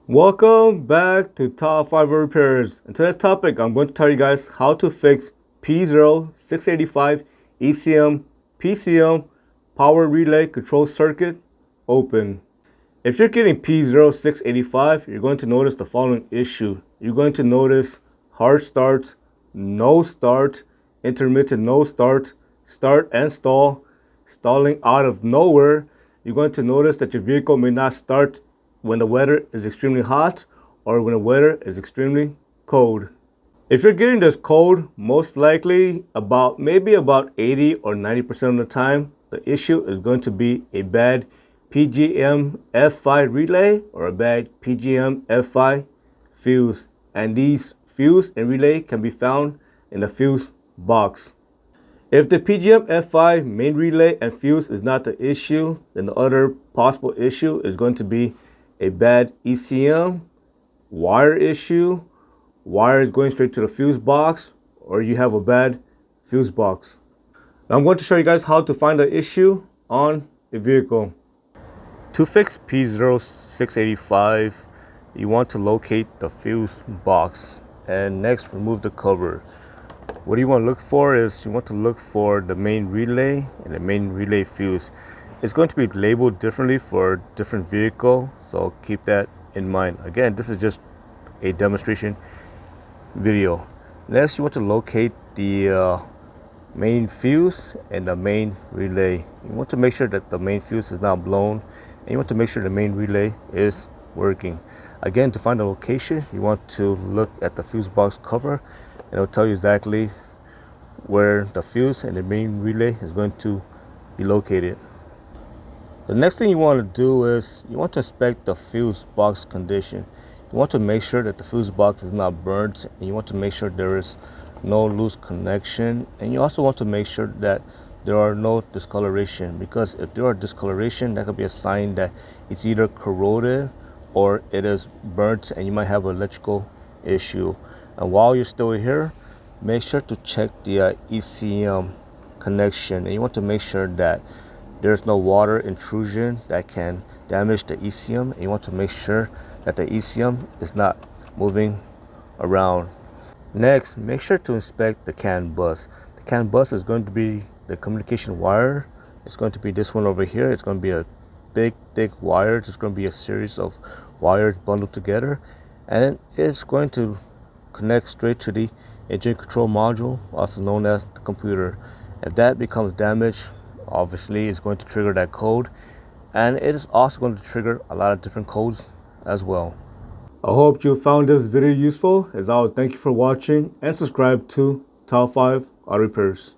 Welcome back to Top 5 Repairs. In today's topic, I'm going to tell you guys how to fix P0685 Ecm Pcm power relay control circuit open. If you're getting P0685, you're going to notice the following issue. You're going to notice hard start, no start, intermittent no start, start and stall, stalling out of nowhere. You're going to notice that your vehicle may not start when the weather is extremely hot or when the weather is extremely cold. If you're getting this cold, most likely maybe about 80 or 90% of the time, the issue is going to be a bad PGM F5 relay or a bad PGM F5 fuse. And these fuse and relay can be found in the fuse box. If the PGM F5 main relay and fuse is not the issue, then the other possible issue is going to be a bad ECM, wire issue, wire is going straight to the fuse box, or you have a bad fuse box. Now I'm going to show you guys how to find the issue on a vehicle. To fix P0685, you want to locate the fuse box and next remove the cover. What you want to look for is you want to look for the main relay and the main relay fuse. It's going to be labeled differently for different vehicle, so keep that in mind. Again, this is just a demonstration video. Next, you want to locate the main fuse and the main relay. You want to make sure that the main fuse is not blown, and you want to make sure the main relay is working. Again, to find the location, you want to look at the fuse box cover, and it'll tell you exactly where the fuse and the main relay is going to be located. The next thing you want to do is you want to inspect the fuse box condition. You want to make sure that the fuse box is not burnt, and you want to make sure there is no loose connection, and you also want to make sure that there are no discoloration, because if there are discoloration, that could be a sign that it's either corroded or it is burnt and you might have an electrical issue. And while you're still here, make sure to check the ECM connection, and you want to make sure that there's no water intrusion that can damage the ECM, and you want to make sure that the ECM is not moving around. Next, make sure to inspect the CAN bus. The CAN bus is going to be the communication wire. It's going to be this one over here. It's going to be a big, thick wire. It's going to be a series of wires bundled together, and it's going to connect straight to the engine control module, also known as the computer. If that becomes damaged, obviously it's going to trigger that code, and it is also going to trigger a lot of different codes as well. I hope you found this video useful. As always, thank you for watching and subscribe to Top 5 Auto Repairs.